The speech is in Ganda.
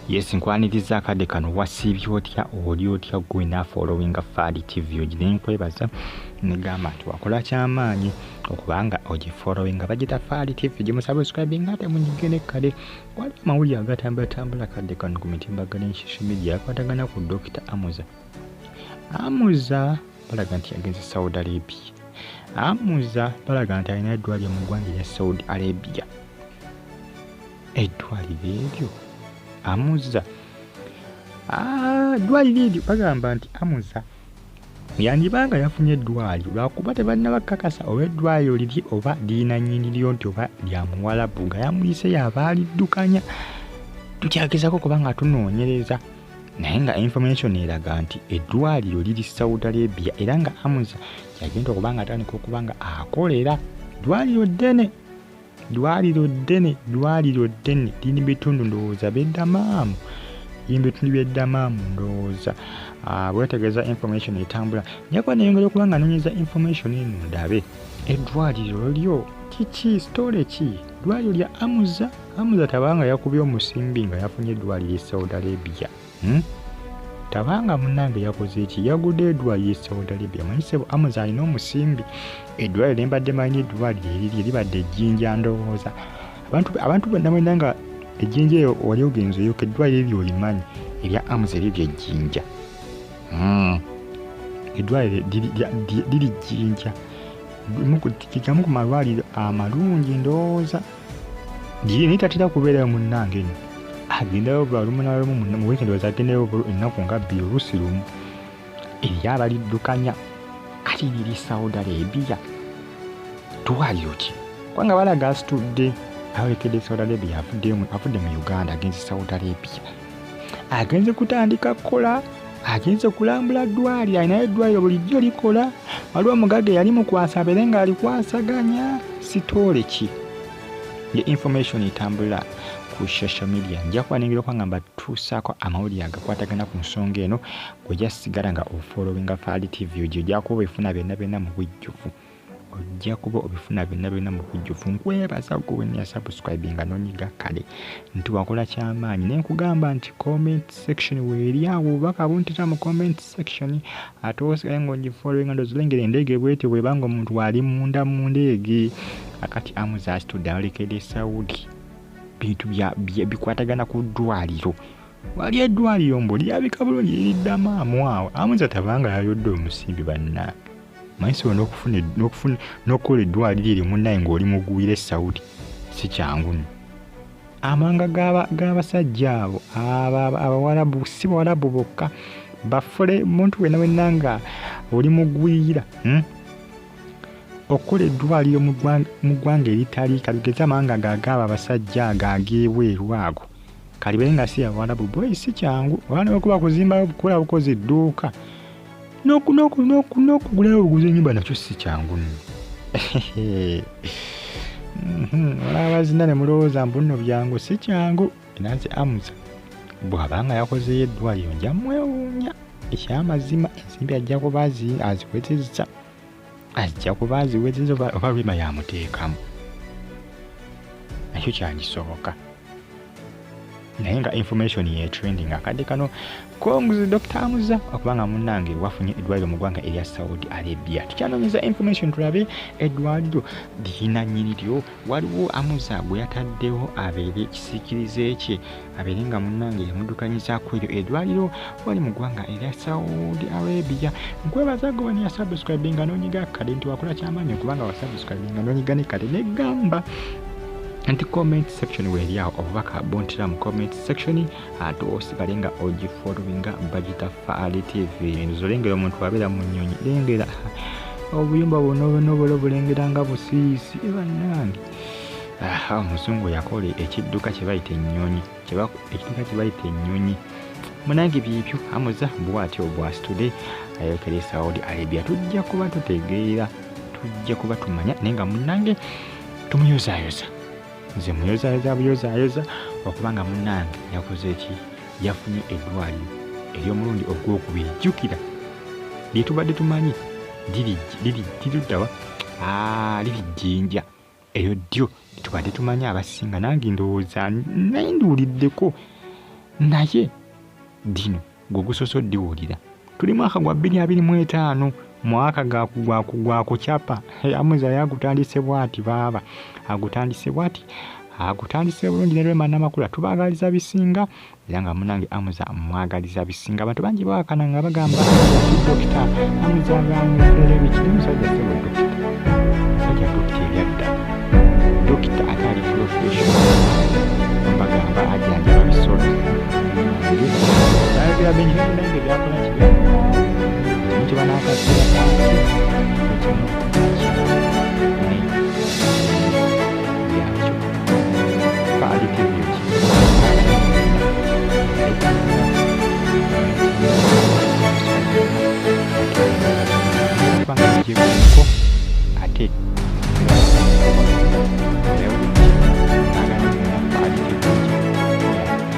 Yes, nkwaniriza akadde kano wasiibye otya oli otya gwena following Fadi TV ogire nkwebaza negamba nti wakola kyamaanyi okubanga ogifollowing bagita Fadi TV gimusubscribing ate munyigene kale wali amawulire agatambula kadde kano ku mitimbagano ensocial media akwatagana ku Dr. Hamza balaga nti yagenze Saudi Arabia. Hamza balaga nti alina eddwaliro mu ggwanga erya Saudi Arabia. Eddwaliro eryo Hamza eddwaliro eryo bagamba nti Hamza yandibanga yafunye eddwaliro lwakuba tebannabakakasa oba eddwaliro liri oba lirina nnyini lyo nti oba lya Muwalabu nga yamuyise yabaaliddukanya. Tukyagezako kubanga tunoonyereza naye nga information eraga nti eddwaliro liri Saudi Arabia era nga Hamza yagenda okubanga atandika okubanga akolera ddwaliro ddene liri bitundu ndowooza beddamaamu ndowooza bwetegeeza information etambula nyakwa neyongera okubanga anoonyeza information eno ndabe eddwaliro lyo kiki story ki eddwaliro lya Hamza tabanga yakubye omusimbi nga yafunye eddwaliro e Saudi Arabia. Tabanga munnange yakoze eki yagudde eddwaliro e Saudi Arabia. Manyisebo Hamza alina omusimbi eddwaliro lyembadde manyi eddwaliro eriri libadde ejjinja ndowooza abantu bonna mwenda nga ejjinja eyo wali ogenzeyo keddwaliro eryo olimanyi erya Hamza eriri ejjinja. Eddwaliro liri jjinja kigamu ku malwaliro amalungi ndowooza liri naye tatera kubeerayo munnange eno agendayo lumu na lumu mu weekend ndowooza agendayo ennaku nga bbiri oluusi lumu eryo abaliddukanya kati liri Saudi Arabia. Ddwaliro ki kubanga balaga asitudde awerekedde Saudi Arabia avudde mu Uganda agenze Saudi Arabia agenze kutandika kukola agenze kulambula ddwaliro alinayo eddwaliro bulijjo likola waliwo omugagga yali mukwasa abeere nga alikwasaganya sitoole ki ye information etambula ku social media. Nja kwanengera okwangamba tusaako amawulire agakwatagana ku nsonga eno gwejja sigala nga ofollowinga Fadi TV ojja kuba ebifuna byonna mu bujjufu nkwebaza gwe ne subscribinga n'onyiga kale nti wakola kyamaanyi naye nkugamba nti comment section weeri awo obubaka buntita mu comment section ate osigale ng'ogifollowinga ndozolengera endege bwete bwebanga omuntu wali munda mu ndeege akati Hamza asitudde awerekedde Saudi bintu bikwatagana ku ddwaliro wali eddwaliro mbu lyabika bulungi liriddamaamu awo Hamza tabanga yayodde omusimbi bannange maiso n'okukola eddwaliro eri munnaye ng'oli mugwire Saudi si kyangu nno. Amanga g'abasajja abo abawalabu si bawalabu bokka bafule muntu wenna nga oli mugwira okukola eddwaliro mu ggwanga eritali kalugeza amanga gagaba abasajja ag'ebweru ago kalibe nga si abawalabu boyi si kyangu abaana bakuba kuzimbayo bukola bukozi edduuka n'okugulayo obuguzi ennyumba nakyo si kyangu nno. Olabazina ne mulowooza mbu nno byangu si kyangu naze Hamza bw'abanga yakozeyo eddwaliro nja mwewuunya ekyamazima ensimbi ajja kuba aziwezezza oba lwema yamuteekamu nakyo kyagisoboka naye nga information ye trending akadde kano Congz Dr. Hamza okubanga munnange wafunye eddwaliro mu ggwanga erya Saudi Arabia. Tukyanoonyeza information tulabe eddwaliro lirina nnyini lyo waliwo Hamza bwe yataddewo abeere kisiikirize kye abeere nga munnange yamuddukanyizaako eryo eddwaliro wali mu ggwanga erya Saudi Arabia. Nkwebaza gwe ne yasubscribinga n'onyiga kale nti wakola kyamaanyi okubanga wasubscribinga n'onyiga ne kale negamba nti comment section weeri awo obubaka bontera mu comment section ate osigale nga ogifollowinga bagita Fadi TV nzolengera omuntu wabeera mu nnyonyi lengera obuyumba buno bulengera nga busiisi bannange omuzungu yakola ekidduka kye bayita ennyonyi munange byebyo Hamza bw'atyo bw'asitudde ayerekera Saudi Arabia. Tujja kuba tutegeera tujja kuba tumanya naye nga munnange tumuyozaayoza nze muyozaayoza okubanga munnange yakoze eki yafunye eddwaliro ery'omulundi ogwokubiri. Jjukira lyetubadde tumanyi liriddawa liri jjinja eryo ddyo tubadde tumanyi abasinga nange ndowooza naye nduuliddeko naye dino gwe diwulira tuli mwaka gwa 2025 mwaka gwa kucapa Hamza yagutandise bwati baba agutandise bwati agutandise bulungi ne Rema n'amakulu tubaagaliza bisinga era nga munange Hamza mwagaliza bisinga abantu bangi baakana nga bagamba dokita Hamza bamufere bikiri musajja sebo dokita sajja dokita ebyadda dokita atali professional bagamba ajanjaba bisolo ya benyi nange byakola kigambo nti banakasira ate